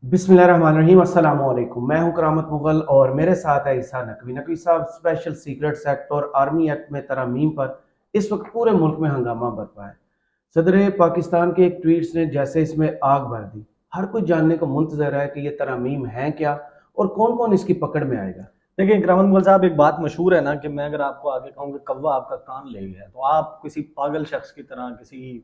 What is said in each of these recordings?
بسم اللہ الرحمن الرحیم، السلام علیکم۔ میں ہوں کرامت مغل اور میرے ساتھ ہے عیسیٰ نقوی۔ نقوی صاحب، اسپیشل سیکرٹس ایکٹ اور آرمی ایکٹ میں ترامیم پر اس وقت پورے ملک میں ہنگامہ برپا ہے۔ صدر پاکستان کے ایک ٹویٹس نے جیسے اس میں آگ بھر دی۔ ہر کوئی جاننے کو منتظر ہے کہ یہ ترامیم ہیں کیا اور کون کون اس کی پکڑ میں آئے گا۔ دیکھیں کرامت مغل صاحب، ایک بات مشہور ہے نا کہ میں اگر آپ کو آگے کہوں کہ کوا آپ کا کان لے گیا تو آپ کسی پاگل شخص کی طرح، کسی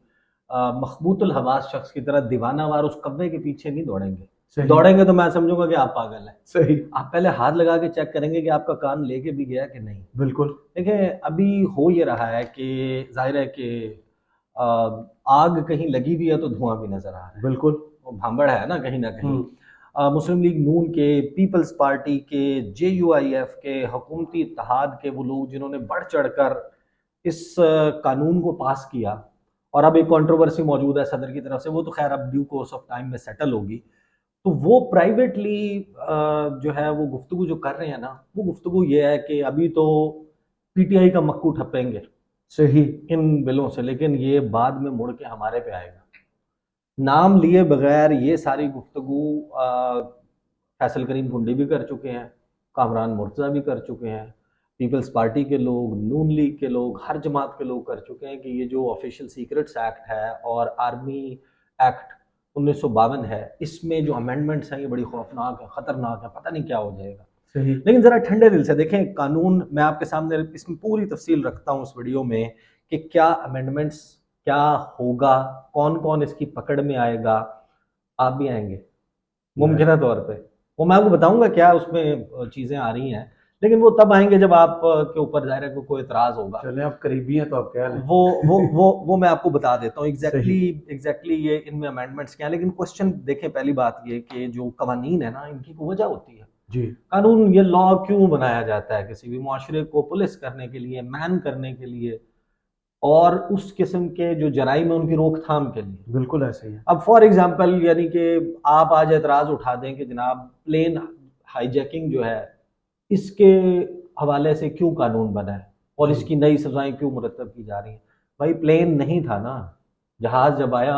مخبوط الحواس شخص کی طرح دیوانہ وار اس کوے کے پیچھے نہیں دوڑیں گے۔ صحیح دوڑیں گے تو میں سمجھوں گا کہ آپ پاگل ہیں۔ صحیح، آپ پہلے ہاتھ لگا کے چیک کریں گے کہ آپ کا کان لے کے بھی گیا کہ نہیں۔ بالکل دیکھیں ابھی ہو یہ رہا ہے کہ ظاہر ہے کہ آگ کہیں لگی ہوئی ہے تو دھواں بھی نظر آ رہا ہے، بالکل۔ وہ بھانبڑ ہے نا کہیں نہ کہیں۔ ہوں، مسلم لیگ نون کے، پیپلز پارٹی کے، جے یو آئی ایف کے، حکومتی اتحاد کے وہ لوگ جنہوں نے بڑھ چڑھ کر اس قانون کو پاس کیا، اور اب ایک کنٹروورسی موجود ہے صدر کی طرف سے، وہ تو خیر اب ڈیو کورس آف ٹائم میں سیٹل ہوگی، تو وہ پرائیویٹلی جو ہے وہ گفتگو جو کر رہے ہیں نا، وہ گفتگو یہ ہے کہ ابھی تو پی ٹی آئی کا مکو ٹھپیں گے صحیح، ان بلوں سے، لیکن یہ بعد میں مڑ کے ہمارے پہ آئے گا۔ نام لیے بغیر یہ ساری گفتگو فیصل کریم کنڈی بھی کر چکے ہیں، کامران مرتضیٰ بھی کر چکے ہیں، پیپلز پارٹی کے لوگ، نون لیگ کے لوگ، ہر جماعت کے لوگ کر چکے ہیں کہ یہ جو آفیشیل سیکرٹس ایکٹ ہے اور آرمی ایکٹ 1952 ہے، اس میں جو امینڈمنٹس ہیں یہ بڑی خوفناک ہیں، خطرناک ہیں، پتہ نہیں کیا ہو جائے گا۔ صحیح، لیکن ذرا ٹھنڈے دل سے دیکھیں قانون، میں آپ کے سامنے اس میں پوری تفصیل رکھتا ہوں اس ویڈیو میں کہ کیا امینڈمنٹس، کیا ہوگا، کون کون اس کی پکڑ میں آئے گا۔ آپ بھی آئیں گے ممکنہ طور پہ، وہ میں آپ کو بتاؤں گا کیا اس میں چیزیں آ رہی ہیں، لیکن وہ تب آئیں گے جب آپ کے اوپر ظاہر ہے کوئی اعتراض ہوگا۔ چلیں آپ قریبی ہیں تو آپ کہہ لیں۔ وہ میں آپ کو بتا دیتا ہوں صحیح، ایگزیکٹلی یہ ان میں امینڈمنٹس کیا ہیں۔ لیکن کوشچن دیکھیں، پہلی بات یہ کہ جو قوانین ہیں نا ان کی کوئی وجہ ہوتی ہے۔ جی، قانون، یہ لا کیوں بنایا جاتا ہے؟ کسی بھی معاشرے کو پولیس کرنے کے لیے، مین کرنے کے لیے، اور اس قسم کے جو جرائم ہیں ان کی روک تھام کے لیے۔ بالکل ایسے ہی ہے۔ اب فار ایگزامپل یعنی کہ آپ آج اعتراض اٹھا دیں کہ جناب پلین ہائی جیکنگ جو ہے اس کے حوالے سے کیوں قانون بنا ہے اور اس کی نئی سزائیں کیوں مرتب کی جا رہی ہیں۔ بھائی پلین نہیں تھا نا، جہاز جب آیا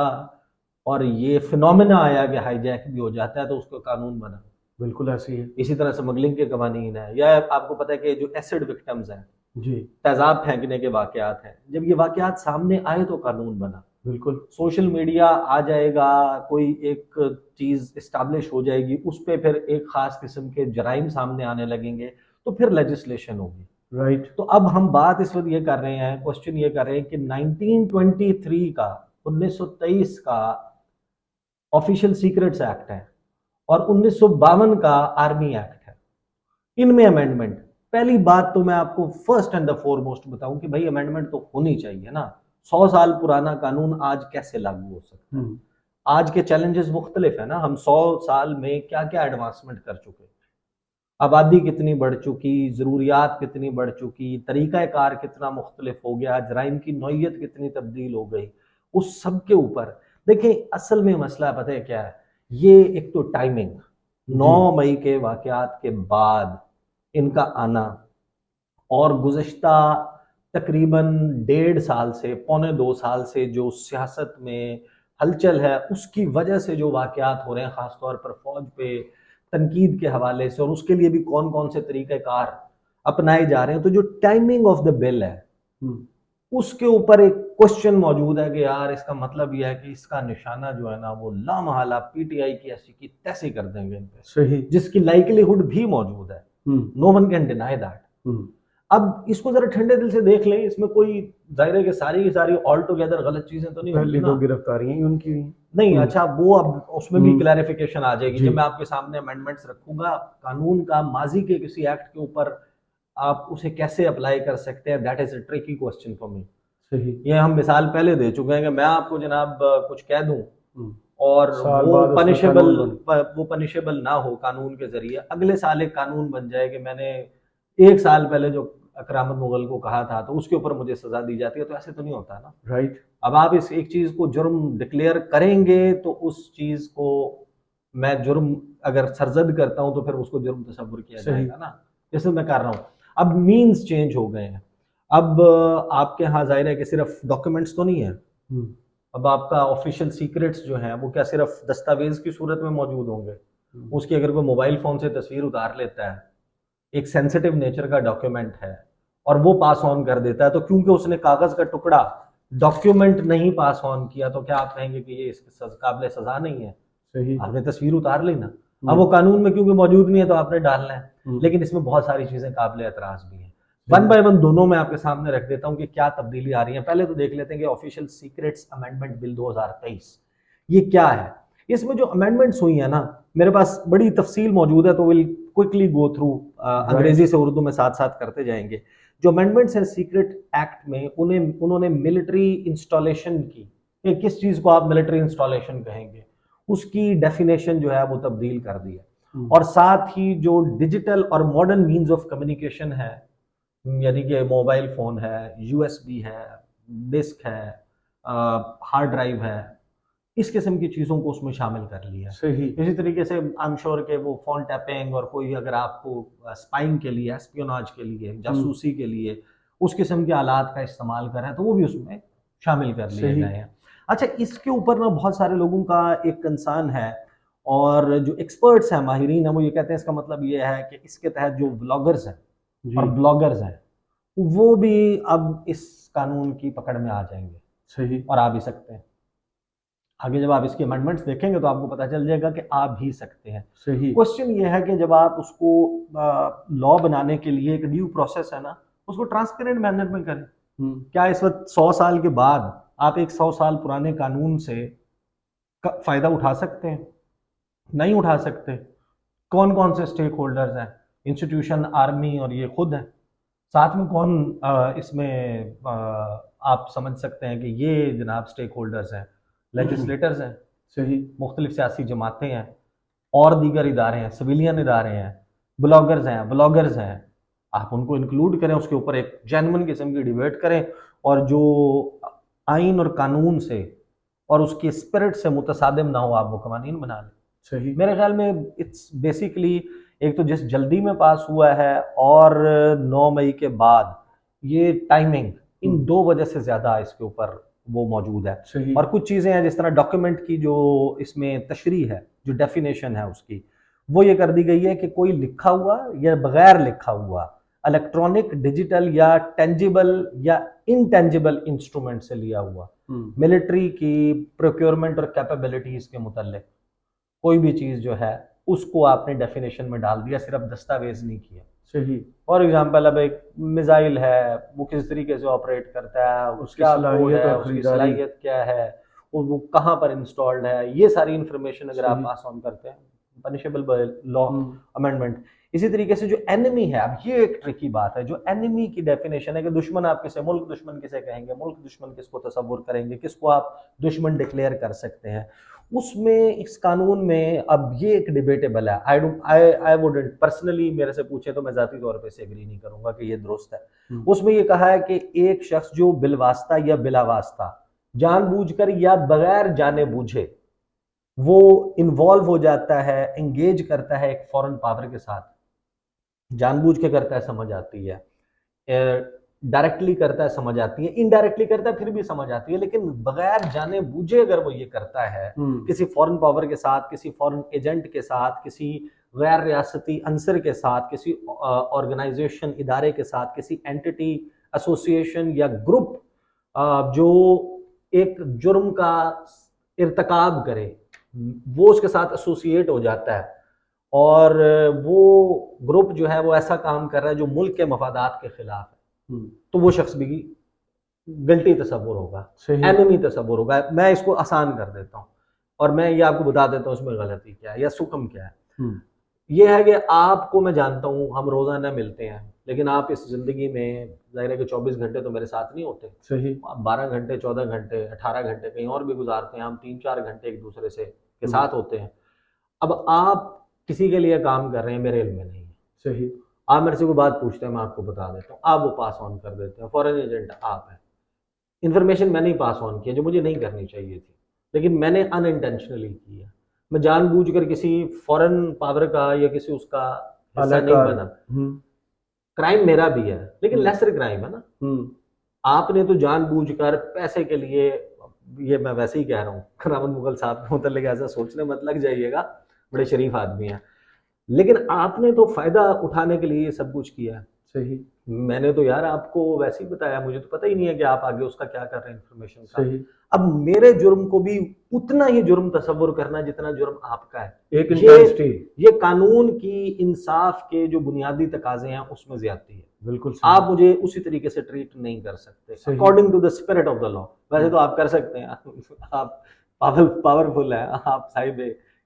اور یہ فنومینا آیا کہ ہائی جیک بھی ہو جاتا ہے تو اس کا قانون بنا۔ بالکل ایسے ہی ہے۔ اسی طرح اسمگلنگ کے قوانین ہیں، یا آپ کو پتہ ہے کہ جو ایسڈ وکٹمز ہیں، جی، تیزاب پھینکنے کے واقعات ہیں، جب یہ واقعات سامنے آئے تو قانون بنا۔ بالکل سوشل میڈیا آ جائے گا، کوئی ایک چیز اسٹیبلش ہو جائے گی، اس پہ پھر ایک خاص قسم کے جرائم سامنے آنے لگیں گے تو پھر لیجسلیشن ہوگی۔ رائٹ، تو اب ہم بات اس وقت یہ کر رہے ہیں، کوشچن یہ کر رہے ہیں کہ 1923 کا، 1923 کا آفیشیل سیکرٹس ایکٹ ہے اور 1952 کا آرمی ایکٹ ہے، ان میں امینڈمنٹ۔ پہلی بات تو میں آپ کو first and the foremost بتاؤں کہ بھائی امینڈمنٹ تو ہونی چاہیے نا۔ 100 سال پرانا قانون آج کیسے لاگو ہو سکتا ہے؟ آج کے چیلنجز مختلف ہیں نا، ہم 100 سال میں کیا کیا ایڈوانسمنٹ کر چکے، آبادی کتنی بڑھ چکی، ضروریات کتنی بڑھ چکی، طریقہ کار کتنا مختلف ہو گیا، جرائم کی نوعیت کتنی تبدیل ہو گئی، اس سب کے اوپر دیکھیں اصل میں مسئلہ پتہ ہے کیا ہے؟ یہ ایک تو ٹائمنگ، 9 مئی کے واقعات کے بعد ان کا آنا، اور گزشتہ تقریباً 1.5 سال سے، 1.25 سال سے جو سیاست میں ہلچل ہے اس کی وجہ سے جو واقعات ہو رہے ہیں، خاص طور پر فوج پہ تنقید کے حوالے سے، اور اس کے لیے بھی کون کون سے طریقہ کار اپنائے جا رہے ہیں، تو جو ٹائمنگ آف دا بل ہے اس کے اوپر ایک کوشچن موجود ہے کہ یار اس کا مطلب یہ ہے کہ اس کا نشانہ جو ہے نا وہ لامحالہ پی ٹی آئی کی ایسی کی تیسی کر دیں گے ان پہ، صحیح، جس کی لائکلی بھی موجود ہے۔ نو ون کین ڈینائی دیٹ۔ اب اس کو ذرا ٹھنڈے دل سے دیکھ لیں، اس میں کوئی ظاہر ہے کہ ساری کی ساری آل ٹوگیدر غلط چیزیں تو نہیں ہوتی پہلی نا۔ 2 گرفتاریاں ہی ان کی ہوئی۔ نہیں اچھا، وہ اب اس میں بھی ہوں، کلیریفیکیشن آ جائے گی جی، جب میں آپ کے سامنے امینڈمنٹس رکھوں گا۔ قانون کا ماضی کے کسی ایکٹ کے اوپر آپ اسے کیسے اپلائی کر سکتے ہیں، that is a tricky question for me. صحیح، یہ ہم مثال پہلے دے چکے ہیں کہ میں آپ کو جناب کچھ کہہ دوں اور سال وہ بعد اس میں قانون پنشیبل نہ ہو قانون کے ذریعے، اگلے سال ایک قانون بن جائے کہ میں نے 1 سال پہلے جو کرامت مغل کو کہا تھا تو اس کے اوپر مجھے سزا دی جاتی ہے، تو ایسے تو نہیں ہوتا نا۔ رائٹ، اب آپ اس ایک چیز کو جرم ڈکلیئر کریں گے تو اس چیز کو میں جرم اگر سرزد کرتا ہوں تو پھر اس کو جرم تصور کیا جائے گا نا، جیسے میں کر رہا ہوں۔ اب مینز چینج ہو گئے ہیں، اب آپ کے ہاں ظاہر ہے کہ صرف ڈاکیومنٹس تو نہیں ہیں، اب آپ کا آفیشیل سیکرٹس جو ہیں وہ کیا صرف دستاویز کی صورت میں موجود ہوں گے؟ اس کی اگر کوئی موبائل فون سے تصویر اتار لیتا ہے، ایک سینسیٹیو نیچر کا ڈاکیومنٹ ہے، اور وہ پاس آن کر دیتا ہے، تو کیونکہ اس نے کاغذ کا ٹکڑا ڈاکیومنٹ نہیں پاس آن کیا، تو کیا آپ کہیں گے کہ یہ اس کے قابل سزا نہیں ہے؟ صحیح. آپ نے تصویر اتار لی نا، اب وہ قانون میں کیونکہ موجود نہیں ہے تو آپ نے ڈالنا ہے. لیکن اس میں بہت ساری چیزیں قابل اعتراض بھی ہیں. ون بائی ون دونوں میں آپ کے سامنے رکھ دیتا ہوں کہ کیا تبدیلی آ رہی ہے. پہلے تو دیکھ لیتے ہیں کہ آفیشیل سیکرٹس امینڈمنٹ بل 2023 یہ کیا ہے. اس میں جو امینڈمنٹس ہوئی ہیں نا، میرے پاس بڑی تفصیل موجود ہے، تو ول کوئکلی گو تھرو، انگریزی سے اردو میں ساتھ ساتھ کرتے جائیں گے. جو امینڈمنٹس ہیں سیکرٹ ایکٹ میں، انہوں نے ملٹری انسٹالیشن کی، کس چیز کو آپ ملٹری انسٹالیشن کہیں گے، اس کی ڈیفینیشن جو ہے وہ تبدیل کر دی ہے. اور ساتھ ہی جو ڈیجیٹل اور ماڈرن مینز آف کمیونیکیشن ہے، یعنی کہ موبائل فون ہے، یو ایس بی ہے، ڈسک ہے، ہارڈ ڈرائیو ہے، اس قسم کی چیزوں کو اس میں شامل کر لیا. صحیح. اسی طریقے سے آئی ایم شیور کہ وہ فون ٹیپنگ اور کوئی اگر آپ کو اسپائنگ کے لیے، اسپیوناج کے لیے، جاسوسی کے لیے اس قسم کے آلات کا استعمال کریں تو وہ بھی اس میں شامل کر لیے گئے ہیں. اچھا، اس کے اوپر نا بہت سارے لوگوں کا ایک کنسرن ہے، اور جو ایکسپرٹس ہیں، ماہرین ہیں، وہ یہ کہتے ہیں اس کا مطلب یہ ہے کہ اس کے تحت جو ولاگرز ہیں اور بلاگرز ہیں وہ بھی اب اس قانون کی پکڑ میں آ جائیں گے. صحیح. اور آ بھی سکتے ہیں. آگے جب آپ اس کی امینڈمنٹس دیکھیں گے تو آپ کو پتہ چل جائے گا کہ آ بھی سکتے ہیں. صحیح. کوشچن یہ ہے کہ جب آپ اس کو لا بنانے کے لیے ایک ڈیو پروسیس ہے نا، اس کو ٹرانسپیرنٹ مینر میں کریں. کیا اس وقت 100 سال کے بعد آپ ایک 100 سال پرانے قانون سے فائدہ اٹھا سکتے ہیں؟ نہیں اٹھا سکتے. کون کون سے سٹیک ہولڈرز ہیں؟ انسٹیٹیوشن، آرمی اور یہ خود ہیں. ساتھ میں کون اس میں آپ سمجھ سکتے ہیں کہ یہ جناب سٹیک ہولڈرز ہیں، لیجسلیٹرز ہیں. صحیح. مختلف سیاسی جماعتیں ہیں اور دیگر ادارے ہیں، سویلین ادارے ہیں، بلاگرز ہیں، بلاگرز ہیں. آپ ان کو انکلوڈ کریں، اس کے اوپر ایک جینوئن قسم کی ڈیبیٹ کریں، اور جو آئین اور قانون سے اور اس کی اسپرٹ سے متصادم نہ ہو آپ وہ قوانین بنا لیں. صحیح. میرے خیال میں اٹس بیسیکلی ایک تو جس جلدی میں پاس ہوا ہے، اور 9 مئی کے بعد یہ ٹائمنگ، ان دو وجہ سے زیادہ اس کے اوپر وہ موجود ہے. صحیح. اور کچھ چیزیں ہیں جس طرح ڈاکیومنٹ کی جو اس میں تشریح ہے، جو ڈیفینیشن ہے اس کی، وہ یہ کر دی گئی ہے کہ کوئی لکھا ہوا یا بغیر لکھا ہوا الیکٹرانک، ڈیجیٹل یا ٹینجیبل یا انٹینجیبل انسٹرومنٹ سے لیا ہوا ملٹری کی پروکیورمنٹ اور کیپیبلٹیز کے متعلق کوئی بھی چیز جو ہے اس کو آپ نے ڈیفینیشن میں ڈال دیا، صرف دستاویز نہیں کیا. صحیح. فار ایگزامپل اب ایک میزائل ہے، وہ کس طریقے سے آپریٹ کرتا ہے، اس کی صلاحیت ہے، اس کی صلاحیت کیا ہے، وہ کہاں پر انسٹالڈ ہے، یہ ساری انفارمیشن اگر آپ پاس آن کرتے ہیں، پنشیبل بائی لا امینڈمنٹ. اسی طریقے سے جو اینیمی ہے، اب یہ ایک ٹرکی بات ہے، جو اینیمی کی ڈیفینیشن ہے کہ دشمن آپ کسے، ملک دشمن کسے کہیں گے، ملک دشمن کس کو تصور کریں گے، کس کو آپ دشمن ڈکلیئر کر سکتے ہیں. اس میں اس قانون میں اب یہ ایک ڈیبیٹیبل ہے. آئی ووڈنٹ پرسنلی، میرے سے پوچھے تو میں ذاتی طور پہ سے ایگری نہیں کروں گا کہ یہ درست ہے. اس میں یہ کہا ہے کہ ایک شخص جو بالواسطہ یا بلا واسطہ، جان بوجھ کر یا بغیر جانے بوجھے وہ انوالو ہو جاتا ہے، انگیج کرتا ہے ایک فورن پاور کے ساتھ، جان بوجھ کے کرتا ہے سمجھ آتی ہے، ڈائریکٹلی کرتا ہے سمجھ آتی ہے، انڈائریکٹلی کرتا ہے پھر بھی سمجھ آتی ہے، لیکن بغیر جانے بوجھے اگر وہ یہ کرتا ہے کسی فورن پاور کے ساتھ، کسی فورن ایجنٹ کے ساتھ، کسی غیر ریاستی عنصر کے ساتھ، کسی آرگنائزیشن، ادارے کے ساتھ، کسی اینٹی ایسوسیشن یا گروپ جو ایک جرم کا ارتکاب کرے، وہ اس کے ساتھ ایسوسیٹ ہو جاتا ہے، اور وہ گروپ جو ہے وہ ایسا کام کر رہا ہے جو ملک کے مفادات کے خلاف ہے، تو وہ شخص بھی گلٹی تصور ہوگا، اینیمی تصور ہوگا. میں اس کو آسان کر دیتا ہوں اور میں یہ آپ کو بتا دیتا ہوں اس میں غلطی کیا ہے یا سکم کیا ہے. یہ ہے کہ آپ کو میں جانتا ہوں، ہم روزانہ ملتے ہیں، لیکن آپ اس زندگی میں ظاہر ہے کہ 24 گھنٹے تو میرے ساتھ نہیں ہوتے. صحیح. آپ 12 گھنٹے، 14 گھنٹے، 18 گھنٹے کہیں اور بھی گزارتے ہیں. ہم 3-4 گھنٹے ایک دوسرے سے کے ساتھ ہوتے ہیں. اب آپ کسی کے لیے کام کر رہے ہیں، میرے علم میں نہیں ہے. صحیح. آپ میرے سے کوئی بات پوچھتے ہیں، میں آپ کو بتا دیتا ہوں، آپ وہ پاس آن کر دیتے ہیں. فورن ایجنٹ آپ ہیں، انفارمیشن میں نہیں پاس آن کی جو مجھے نہیں کرنی چاہیے تھی، لیکن میں نے ان انٹینشنلی کی ہے. میں جان بوجھ کر کسی فورن پاور کا یا کسی اس کا حصہ نہیں بنا. کرائم میرا بھی ہے، لیکن لیسر کرائم ہے نا. آپ نے تو جان بوجھ کر پیسے کے لیے یہ میں ویسے ہی کہہ رہا ہوں، کرامت مغل صاحب کے متعلق ایسا سوچنے مت لگ جائیے گا، بڑے شریف آدمی ہیں، لیکن آپ نے تو فائدہ اٹھانے کے لیے یہ سب کچھ کیا ہے. صحیح میں نے تو یار آپ کو ویسے ہی بتایا، مجھے تو پتہ ہی نہیں ہے کہ آپ آگے اس کا کیا کر رہے ہیں انفارمیشن کا. صحیح. اب میرے جرم کو بھی اتنا ہی جرم تصور کرنا جتنا جرم آپ کا ہے. ایک انٹینسٹی. یہ قانون کی انصاف کے جو بنیادی تقاضے ہیں اس میں زیادتی ہے. بالکل آپ مجھے اسی طریقے سے ٹریٹ نہیں کر سکتے according to the spirit of the law. ویسے تو آپ کر سکتے ہیں، آپ پاورفل ہیں، آپ صاحب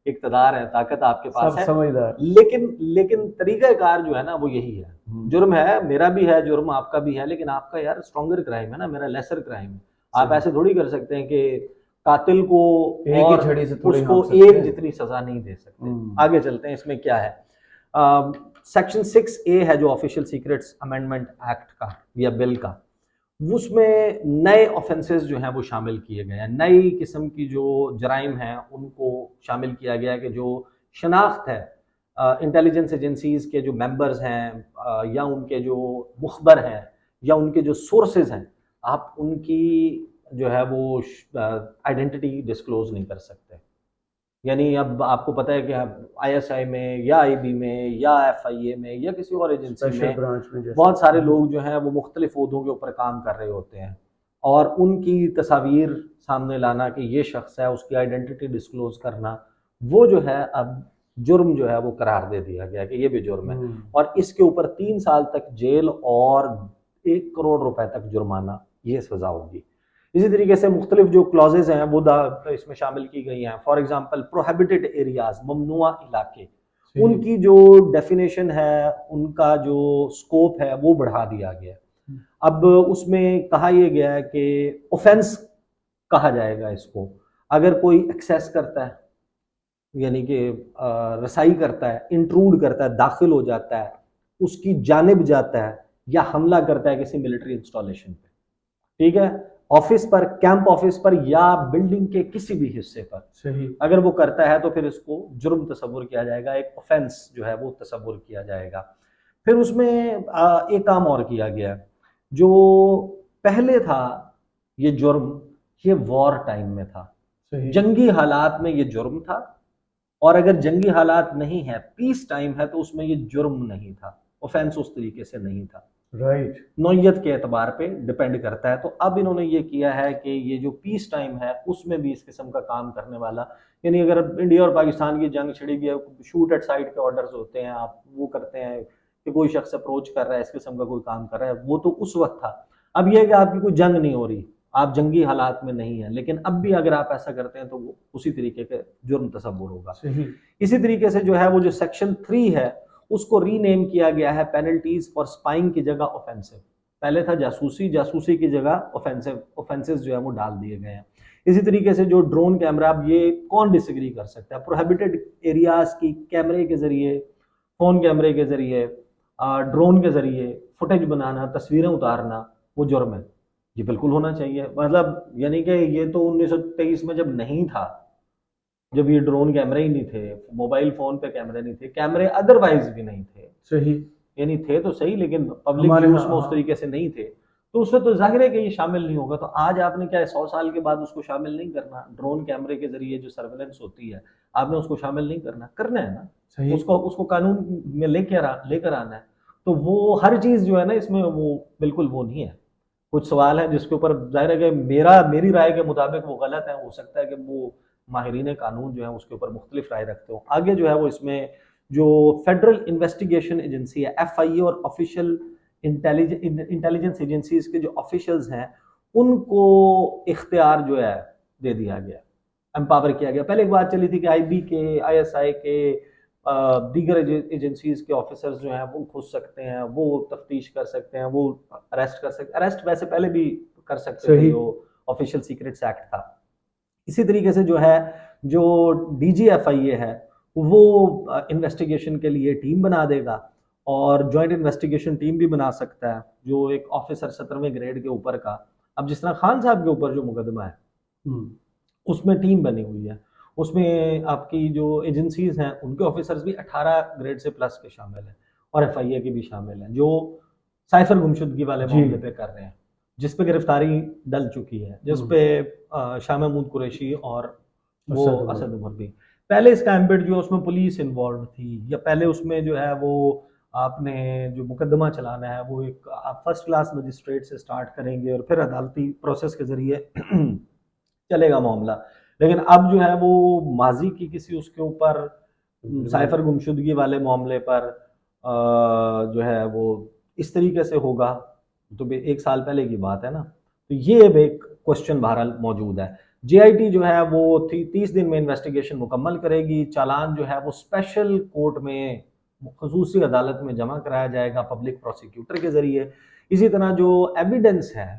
اقتدار ہیں، طاقت آپ کے پاس ہے، سمجھدار. لیکن طریقہ کار جو ہے نا وہ یہی ہے. جرم ہے، میرا بھی ہے جرم، آپ کا بھی ہے، لیکن آپ کا یار اسٹرانگر کرائم ہے نا، میرا لیسر کرائم ہے. آپ ایسے تھوڑی کر سکتے ہیں کہ قاتل کو اور اس کو ایک جتنی سزا نہیں دے سکتے. آگے چلتے ہیں، اس میں کیا ہے. سیکشن 6A ہے جو آفیشیل سیکرٹس امینڈمنٹ ایکٹ کا یا بل کا، اس میں نئے آفینسز جو ہیں وہ شامل کیے گئے ہیں. نئی قسم کی جو جرائم ہیں ان کو شامل کیا گیا ہے کہ جو شناخت ہے انٹیلیجنس ایجنسیز کے جو ممبرز ہیں یا ان کے جو مخبر ہیں یا ان کے جو سورسز ہیں، آپ ان کی جو ہے وہ آئیڈینٹی ڈسکلوز نہیں کر سکتے. یعنی اب آپ کو پتہ ہے کہ ISI میں یا IB میں یا FIA میں یا کسی اور ایجنسی میں بہت سارے لوگ جو ہیں وہ مختلف عہدوں کے اوپر کام کر رہے ہوتے ہیں، اور ان کی تصاویر سامنے لانا کہ یہ شخص ہے، اس کی آئیڈینٹی ڈسکلوز کرنا، وہ جو ہے اب جرم جو ہے وہ قرار دے دیا گیا کہ یہ بھی جرم ہے. اور اس کے اوپر 3 سال تک جیل اور 1 کروڑ روپے تک جرمانہ یہ سزا ہوگی. اسی طریقے سے مختلف جو کلازز ہیں وہ اس میں شامل کی گئی ہیں. فار ایگزامپل پروہیبٹڈ ایریاز، ممنوعہ علاقے، ان کی جو ڈیفینیشن ہے، ان کا جو سکوپ ہے وہ بڑھا دیا گیا. اب اس میں کہا یہ گیا ہے کہ اوفینس کہا جائے گا اس کو اگر کوئی ایکسیس کرتا ہے، یعنی کہ رسائی کرتا ہے، انٹروڈ کرتا ہے، داخل ہو جاتا ہے، اس کی جانب جاتا ہے یا حملہ کرتا ہے کسی ملٹری انسٹالیشن پہ، ٹھیک ہے، آفس پر، کیمپ آفس پر یا بلڈنگ کے کسی بھی حصے پر. صحیح. اگر وہ کرتا ہے تو پھر اس کو جرم تصور کیا جائے گا، ایک اوفینس جو ہے وہ تصور کیا جائے گا. پھر اس میں ایک کام اور کیا گیا جو پہلے تھا، یہ جرم یہ وار ٹائم میں تھا، جنگی حالات میں یہ جرم تھا، اور اگر جنگی حالات نہیں ہے، پیس ٹائم ہے، تو اس میں یہ جرم نہیں تھا، اوفینس اس طریقے سے نہیں تھا. رائٹ. نوعیت کے اعتبار پہ ڈیپینڈ کرتا ہے. تو اب انہوں نے یہ کیا ہے کہ یہ جو پیس ٹائم ہے اس میں بھی اس قسم کا کام کرنے والا، یعنی اگر انڈیا اور پاکستان کی جنگ چھڑی گئی ہے، شوٹ ایٹ سائٹ کے آرڈرز ہوتے ہیں، آپ وہ کرتے ہیں کہ کوئی شخص اپروچ کر رہا ہے، اس قسم کا کوئی کام کر رہا ہے، وہ تو اس وقت تھا. اب یہ ہے کہ آپ کی کوئی جنگ نہیں ہو رہی، آپ جنگی حالات میں نہیں ہیں، لیکن اب بھی اگر آپ ایسا کرتے ہیں تو وہ اسی طریقے کے جرم تصور ہوگا. صحیح. اسی طریقے سے جو ہے وہ جو سیکشن 3 ہے اس کو ری نیم کیا گیا ہے پینلٹیز فار اسپائنگ کی جگہ اوفینسو. پہلے تھا جاسوسی کی جگہ اوفینسز جو ہے وہ ڈال دیے گئے ہیں. اسی طریقے سے جو ڈرون کیمرہ، اب یہ کون ڈس ایگری کر سکتا ہے، پروہیبٹڈ ایریاز کی کیمرے کے ذریعے، فون کیمرے کے ذریعے، ڈرون کے ذریعے فوٹیج بنانا، تصویریں اتارنا، وہ جرم ہے. یہ بالکل ہونا چاہیے. مطلب یعنی کہ یہ تو 1923 میں جب نہیں تھا، جب یہ ڈرون کیمرے ہی نہیں تھے، موبائل فون پہ کیمرے نہیں تھے، کیمرے ادروائز بھی نہیں تھے، صحیح، یعنی تھے تو صحیح لیکن پبلک یوز میں اس طریقے سے نہیں تھے، تو اس وقت تو ظاہر ہے کہ یہ شامل نہیں ہوگا. تو آج آپ نے کیا 100 سال کے بعد اس کو شامل نہیں کرنا؟ ڈرون کیمرے کے ذریعے جو سرویلنس ہوتی ہے آپ نے اس کو شامل نہیں کرنا ہے نا، اس کو قانون میں لے کر آنا ہے. تو وہ ہر چیز جو ہے نا اس میں وہ بالکل وہ نہیں ہے. کچھ سوال ہے جس کے اوپر ظاہر ہے کہ میری رائے کے مطابق وہ غلط ہے، ہو سکتا ہے کہ وہ ماہرین قانون جو ہیں اس کے اوپر مختلف رائے رکھتے ہوں. آگے جو ہے وہ اس میں جو فیڈرل انویسٹیگیشن ایجنسی ہے FIA اور آفیشیل انٹیلیجنس ایجنسیز کے جو آفیشلز ہیں ان کو اختیار جو ہے دے دیا گیا، امپاور کیا گیا. پہلے ایک بات چلی تھی کہ IB کے، ISI کے، دیگر ایجنسیز کے آفیسرز جو ہیں وہ کھس سکتے ہیں، وہ تفتیش کر سکتے ہیں، وہ اریسٹ کر سکتے ہیں. اریسٹ ویسے پہلے بھی کر سکتے تھے جو آفیشیل سیکرٹس ایکٹ تھا. اسی طریقے سے جو ہے جو DG FIA ہے وہ انویسٹیگیشن کے لیے ٹیم بنا دے گا، اور جوائنٹ انویسٹیگیشن ٹیم بھی بنا سکتا ہے جو ایک آفیسر 17ویں گریڈ کے اوپر کا. اب جس طرح خان صاحب کے اوپر جو مقدمہ ہے اس میں ٹیم بنی ہوئی ہے، اس میں آپ کی جو ایجنسیز ہیں ان کے آفیسرز بھی 18 گریڈ سے پلس کے شامل ہیں، اور FIA کے بھی شامل ہیں جو سائفر گمشدگی والے معاملے پہ کر رہے ہیں. جس پہ گرفتاری ڈل چکی ہے، جس پہ شاہ محمود قریشی اور وہ اسد عمر بھی. پہلے اس کا ایمبٹ جو اس میں پولیس انوالوڈ تھی، یا پہلے اس میں جو ہے وہ آپ نے جو مقدمہ چلانا ہے وہ ایک آپ فرسٹ کلاس مجسٹریٹ سے سٹارٹ کریں گے اور پھر عدالتی پروسیس کے ذریعے چلے گا معاملہ. لیکن اب جو ہے وہ ماضی کی کسی اس کے اوپر سائفر گمشدگی والے معاملے پر جو ہے وہ اس طریقے سے ہوگا تو 1 سال پہلے کی بات ہے نا. تو یہ اب ایک کوشچن بہرحال موجود ہے. جے آئی ٹی جو ہے وہ 30 دن میں انویسٹیگیشن مکمل کرے گی. چالان جو ہے وہ اسپیشل کورٹ میں خصوصی عدالت میں جمع کرایا جائے گا پبلک پروسیکیوٹر کے ذریعے. اسی طرح جو ایویڈنس ہے،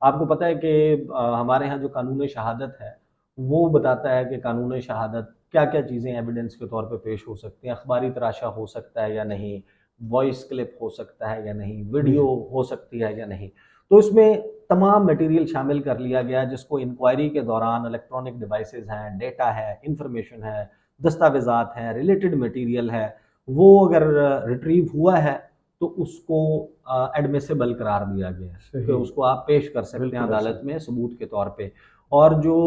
آپ کو پتہ ہے کہ ہمارے ہاں جو قانون شہادت ہے وہ بتاتا ہے کہ قانون شہادت کیا کیا چیزیں ایویڈنس کے طور پہ پیش ہو سکتی ہیں. اخباری تراشا ہو سکتا ہے یا نہیں، وائس کلپ ہو سکتا ہے یا نہیں، ویڈیو ہو سکتی ہے یا نہیں. تو اس میں تمام میٹیریل شامل کر لیا گیا جس کو انکوائری کے دوران الیکٹرانک ڈیوائسز ہیں، ڈیٹا ہے، انفارمیشن ہے، دستاویزات ہیں، ریلیٹڈ میٹیریل ہے، وہ اگر ریٹریو ہوا ہے تو اس کو ایڈمیسیبل قرار دیا گیا ہے کہ اس کو آپ پیش کر سکتے ہیں عدالت میں ثبوت کے طور پہ. اور جو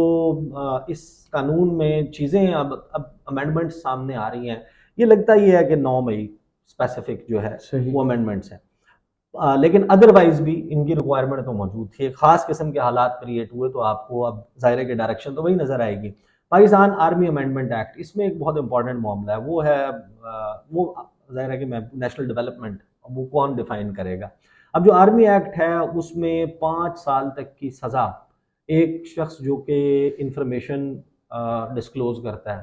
اس قانون میں چیزیں اب امینڈمنٹ سامنے آ رہی ہیں، یہ لگتا یہ ہے کہ 9 مئی اسپیسیفک جو ہے وہ امینڈمنٹس ہیں. لیکن ادروائز بھی ان کی ریکوائرمنٹ تو موجود تھی. ایک خاص قسم کے حالات کریٹ ہوئے تو آپ کو اب ظاہر ہے کہ ڈائریکشن تو وہی نظر آئے گی. پاکستان آرمی امینڈمنٹ ایکٹ، اس میں ایک بہت امپورٹنٹ معاملہ ہے، وہ ہے وہ ظاہر ہے کہ نیشنل ڈیولپمنٹ وہ کون ڈیفائن کرے گا. اب جو آرمی ایکٹ ہے اس میں 5 سال تک کی سزا ایک شخص جو کہ انفارمیشن ڈسکلوز کرتا ہے،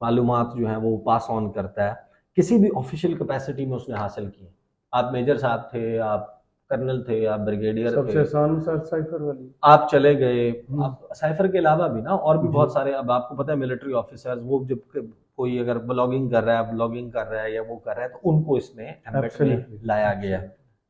معلومات جو ہیں وہ پاس آن کرتا ہے، کسی بھی آفیشیل کیپیسٹی میں اس نے حاصل کی. آپ میجر صاحب تھے، آپ کرنل تھے، آپ بریگیڈیئر سب تھے، سے آسان مثال سائفر والی، آپ چلے گئے. آپ سائفر کے علاوہ بھی نا اور بھی بہت سارے، اب آپ کو پتہ ہے ملٹری آفیسرز وہ جب کوئی اگر بلاگنگ کر رہا ہے یا وہ کر رہا ہے تو ان کو اس میں ایمبٹ میں لایا گیا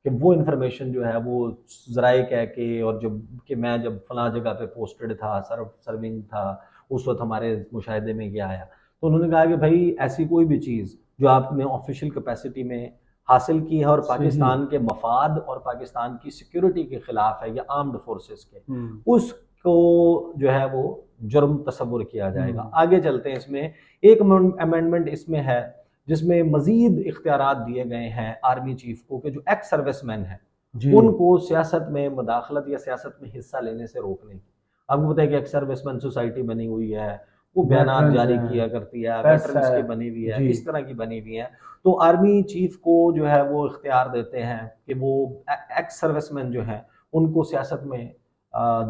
کہ وہ انفارمیشن جو ہے وہ ذرائع کہہ کے، اور جب کہ میں جب فلاں جگہ پہ پوسٹڈ تھا، سرونگ تھا، اس وقت ہمارے مشاہدے میں یہ آیا. تو انہوں نے کہا کہ بھائی ایسی کوئی بھی چیز جو آپ نے آفیشیل کیپیسٹی میں حاصل کی ہے اور پاکستان کے مفاد اور پاکستان کی سیکیورٹی کے خلاف ہے یا آرمڈ فورسز کے، اس کو جو ہے وہ جرم تصور کیا جائے گا. آگے چلتے ہیں. اس میں ایک امینڈمنٹ اس میں ہے جس میں مزید اختیارات دیے گئے ہیں آرمی چیف کو کہ جو ایکس سروس مین ہیں ان کو سیاست میں مداخلت یا سیاست میں حصہ لینے سے روکنے کی. آپ کو پتہ ہے کہ ایکس سروس مین سوسائٹی بنی ہوئی ہے، وہ بیانات جاری کیا کرتی ہے، ویٹرنز کی بنی ہوئی ہے، اس طرح کی بنی ہوئی ہے. تو آرمی چیف کو جو ہے وہ اختیار دیتے ہیں کہ وہ ایکس سروس مین جو ہیں ان کو سیاست میں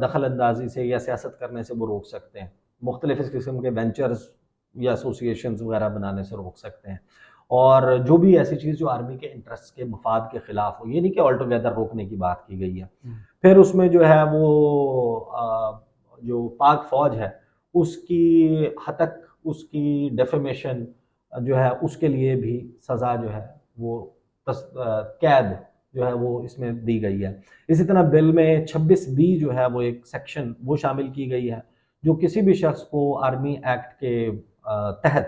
دخل اندازی سے یا سیاست کرنے سے وہ روک سکتے ہیں، مختلف اس قسم کے وینچرز یا ایسوسیشنز وغیرہ بنانے سے روک سکتے ہیں. اور جو بھی ایسی چیز جو آرمی کے انٹرسٹ کے مفاد کے خلاف ہو، یہ نہیں کہ آل ٹوگیدر روکنے کی بات کی گئی ہے. پھر اس میں جو ہے وہ جو پاک فوج ہے اس کی ہتک، اس کی ڈیفیمیشن جو ہے اس کے لیے بھی سزا جو ہے وہ قید جو ہے وہ اس میں دی گئی ہے. اسی طرح بل میں 26B جو ہے وہ ایک سیکشن وہ شامل کی گئی ہے جو کسی بھی شخص کو آرمی ایکٹ کے تحت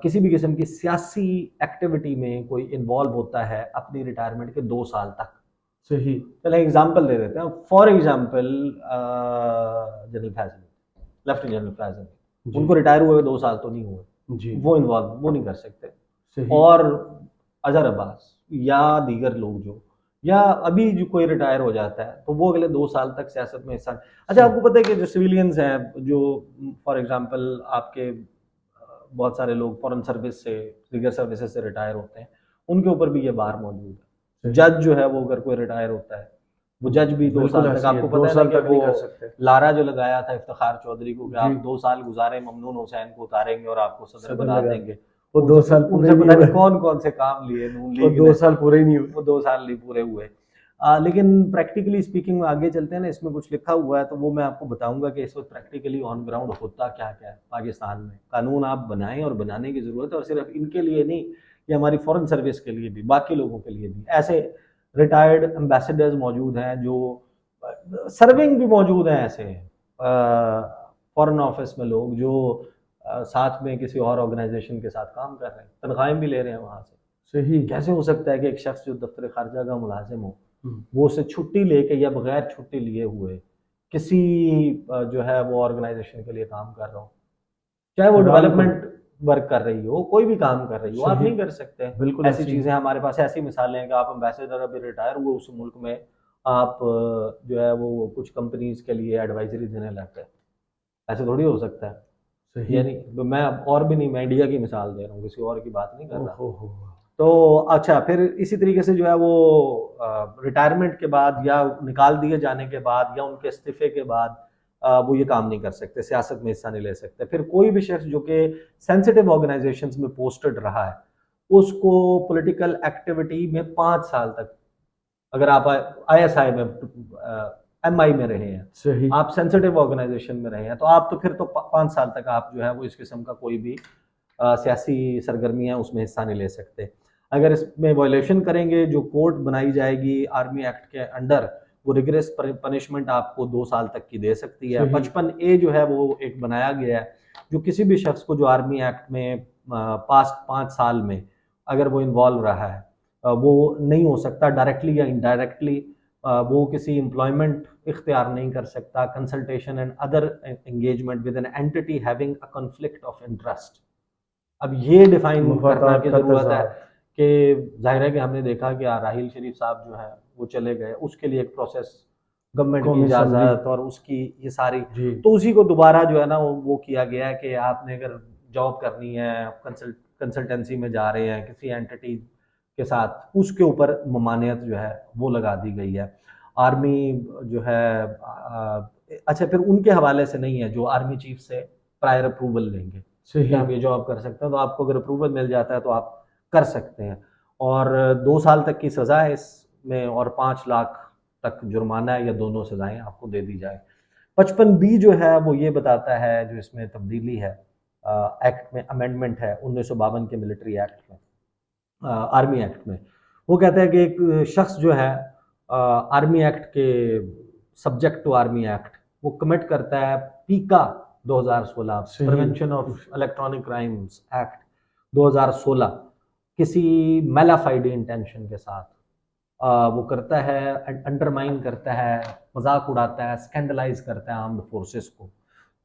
کسی بھی قسم کی سیاسی ایکٹیویٹی میں کوئی انوالو ہوتا ہے اپنی ریٹائرمنٹ کے 2 سال تک. صحیح. چلیں ایگزامپل دے دیتے ہیں. For example general Faisal, lieutenant general Faisal, ان کو ریٹائر ہوئے 2 سال تو نہیں ہوئے، وہ انوالو وہ نہیں کر سکتے. اور اظہر عباس یا دیگر لوگ جو یا ابھی جو کوئی ریٹائر ہو جاتا ہے تو وہ اگلے 2 سال تک سیاست میں حصہ. اچھا آپ کو پتہ ہے کہ جو سویلینز ہیں جو فار ایگزامپل آپ کے بہت سارے لوگ فورن سروس سے، دیگر سروسز سے ریٹائر ہوتے ہیں، ان کے اوپر بھی یہ بار موجود ہے. جج جو ہے وہ اگر کوئی ریٹائر ہوتا ہے وہ جج بھی 2 سال تک، آپ کو پتہ ہے کہ وہ لارا جو لگایا تھا افتخار چودھری کو کہ آپ 2 سال گزارے ممنون حسین کو اتاریں گے اور آپ کو صدر بنا دیں گے، وہ 2 سال پورے نہیں ہوئے. کون سے کام لیے نون لیگ، 2 سال پورے نہیں ہوئے، وہ 2 سال نہیں پورے ہوئے. لیکن پریکٹیکلی اسپیکنگ آگے چلتے ہیں نا، اس میں کچھ لکھا ہوا ہے تو وہ میں آپ کو بتاؤں گا کہ اس وقت پریکٹیکلی آن گراؤنڈ ہوتا کیا کیا ہے پاکستان میں. قانون آپ بنائیں اور بنانے کی ضرورت ہے، اور صرف ان کے لیے نہیں، یہ ہماری فورن سروس کے لیے بھی، باقی لوگوں کے لیے بھی. ایسے ریٹائرڈ ایمبیسڈرز موجود ہیں جو سرونگ بھی موجود ہیں، ایسے فورن آفس میں لوگ جو ساتھ میں کسی اور آرگنائزیشن کے ساتھ کام کر رہے ہیں، تنخواہیں بھی لے رہے ہیں وہاں سے. صحیح. کیسے ہو سکتا ہے کہ ایک شخص جو دفتر خارجہ کا ملازم ہو وہ اسے چھٹی لے کے یا بغیر چھٹی لیے ہوئے کسی جو ہے وہ آرگنائزیشن کے لیے کام کر رہا ہو، چاہے وہ ڈیولپمنٹ ورک کر رہی ہو، کوئی بھی کام کر رہی ہو، آپ نہیں کر سکتے. بالکل ایسی چیزیں ہمارے پاس ایسی مثالیں ہیں کہ آپ امبیسڈر ابھی ریٹائر ہوئے اس ملک میں، آپ جو ہے وہ کچھ کمپنیز کے لیے ایڈوائزری دینے لگتے ہیں. ایسے تھوڑی ہو سکتا ہے. یعنی میں اور بھی نہیں، میں انڈیا کی مثال دے رہا ہوں، کسی اور کی بات نہیں کر رہا. تو اچھا، پھر اسی طریقے سے جو ہے وہ ریٹائرمنٹ کے بعد یا نکال دیے جانے کے بعد یا ان کے استعفے کے بعد وہ یہ کام نہیں کر سکتے، سیاست میں حصہ نہیں لے سکتے. پھر کوئی بھی شخص جو کہ سینسٹیو آرگنائزیشنز میں پوسٹڈ رہا ہے، اس کو پولیٹیکل ایکٹیویٹی میں 5 سال تک، اگر آپ آئی ایس آئی میں ایم آئی میں رہے ہیں، آپ سینسٹیو آرگنائزیشن میں رہے ہیں، تو آپ تو پھر تو 5 سال تک آپ جو ہے وہ اس قسم کا کوئی بھی سیاسی سرگرمیاں اس میں حصہ نہیں لے سکتے. اگر اس میں وائلیشن کریں گے، جو کورٹ بنائی جائے گی آرمی ایکٹ کے انڈر، وہ ریگریس پنشمنٹ آپ کو 2 سال تک کی دے سکتی ہے. 55A جو ہے وہ ایک بنایا گیا ہے، جو کسی بھی شخص کو جو آرمی ایکٹ میں پاسٹ 5 سال میں اگر وہ انوالو رہا ہے، وہ نہیں ہو سکتا ڈائریکٹلی یا انڈائریکٹلی، وہ کسی امپلائمنٹ اختیار نہیں کر سکتا، consultation and other engagement with an entity having a conflict of interest. اب یہ ڈیفائن کرنا کی ضرورت ہے کہ ظاہر ہے کہ ہم نے دیکھا کہ راحیل شریف صاحب جو ہیں وہ چلے گئے، اس کے لیے ایک پروسیس، گورنمنٹ کی اجازت اور اس کی یہ ساری، تو اسی کو دوبارہ جو ہے نا وہ کیا گیا ہے کہ آپ نے اگر جاب کرنی ہے، کنسلٹنسی میں جا رہے ہیں کسی اینٹی کے ساتھ، اس کے اوپر ممانعت جو ہے وہ لگا دی گئی ہے. آرمی جو ہے اچھا پھر ان کے حوالے سے نہیں ہے جو آرمی چیف سے پرائر اپروول لیں گے کہ ہم یہ جاب کر سکتے ہیں، تو آپ کو اگر اپروول مل جاتا ہے تو آپ کر سکتے ہیں. اور 2 سال تک کی سزا ہے اس میں، اور 5 لاکھ تک جرمانہ ہے، یا دونوں سزائیں آپ کو دے دی جائیں. 55B جو ہے وہ یہ بتاتا ہے، جو اس میں تبدیلی ہے ایکٹ میں، امینڈمنٹ ہے 1952 کے ملٹری ایکٹ میں، آرمی ایکٹ میں، وہ کہتا ہے کہ ایک شخص جو ہے آرمی ایکٹ کے سبجیکٹ ٹو آرمی ایکٹ وہ کمٹ کرتا ہے پیکا 2016 prevention of electronic crimes act 2016 کسی میلافائڈ انٹینشن کے ساتھ وہ کرتا ہے، انڈرمائن کرتا ہے، مذاق اڑاتا ہے، اسکینڈلائز کرتا ہے آرمڈ فورسز کو،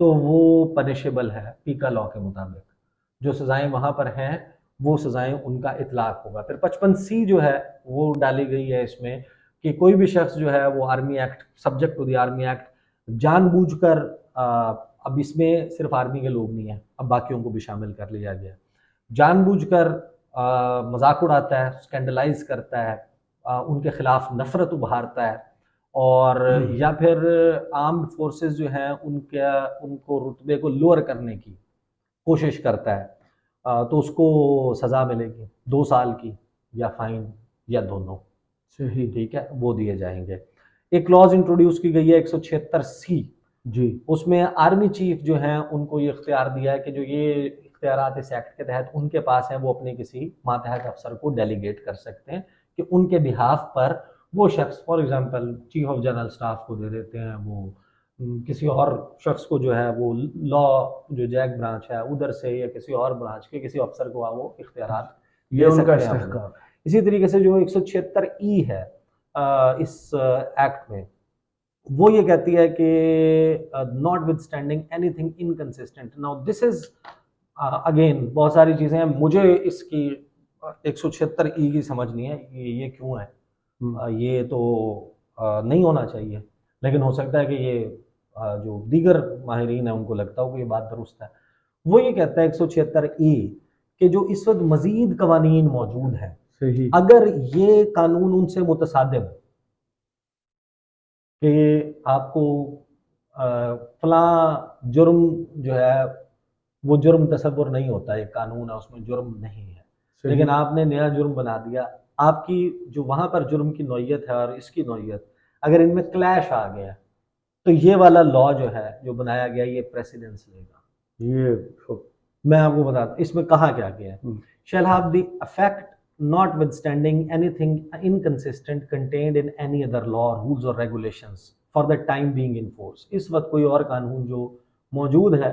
تو وہ پنشیبل ہے پیکا لاء کے مطابق. جو سزائیں وہاں پر ہیں وہ سزائیں ان کا اطلاق ہوگا. پھر 55C جو ہے وہ ڈالی گئی ہے اس میں کہ کوئی بھی شخص جو ہے وہ army act subject to the army act جان بوجھ کر، اب اس میں صرف آرمی کے لوگ نہیں ہیں، اب باقیوں کو بھی شامل کر لیا گیا، جان بوجھ کر مذاق اڑاتا ہے، اسکینڈلائز کرتا ہے، ان کے خلاف نفرت ابھارتا ہے، اور یا پھر آرمڈ فورسز جو ہیں ان کو رتبے کو لوور کرنے کی کوشش کرتا ہے، تو اس کو سزا ملے گی 2 سال کی، یا فائن، یا دونوں. ٹھیک ہے، وہ دیے جائیں گے. ایک کلوز انٹروڈیوس کی گئی ہے 176C، اس میں آرمی چیف جو ہیں ان کو یہ اختیار دیا ہے کہ جو یہ اختیارات اس ایکٹ کے تحت ان کے پاس ہیں، وہ اپنے کسی ماتحت افسر کو ڈیلیگیٹ کر سکتے ہیں کہ ان کے بہاف پر وہ شخص، for example chief of general staff کو دے دیتے ہیں، وہ کسی اور شخص کو جو ہے وہ لا جو جیک برانچ ہے ادھر سے، یا کسی اور برانچ کے کسی افسر کو وہ اختیارات دے سکتے ہیں. اسی طریقے سے جو 176E ہے اس ایکٹ میں، وہ یہ کہتی ہے کہ not with standing any thing inconsistent. Now this is again بہت ساری چیزیں ہیں، مجھے اس کی 176E کی سمجھ نہیں ہے یہ کیوں ہے، یہ تو نہیں ہونا چاہیے، لیکن ہو سکتا ہے کہ یہ جو دیگر ماہرین ہیں ان کو لگتا ہو کہ یہ بات درست ہے. وہ یہ کہتا ہے 176E کہ جو اس وقت مزید قوانین موجود ہیں، اگر یہ قانون ان سے متصادم کہ آپ کو فلاں جرم جو ہے وہ جرم تصور نہیں ہوتا، ایک قانون ہے اس میں جرم نہیں ہے، لیکن آپ نے نیا جرم بنا دیا، آپ کی جو وہاں پر جرم کی نوعیت ہے اور اس کی نوعیت اگر ان میں کلیش آ گیا تو یہ والا لا جو ہے جو بنایا گیا یہ پریسیڈنس لے گا. یہ میں آپ کو بتاتا ہوں اس میں کہا کیا گیا ہے، shall have the effect notwithstanding anything inconsistent contained in any other law, rules or regulations for the time being in force. اس وقت کوئی اور قانون جو موجود ہے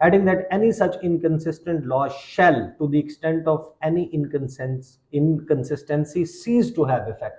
Adding that any such inconsistent law shall, to the extent of any inconsistency, cease to have effect.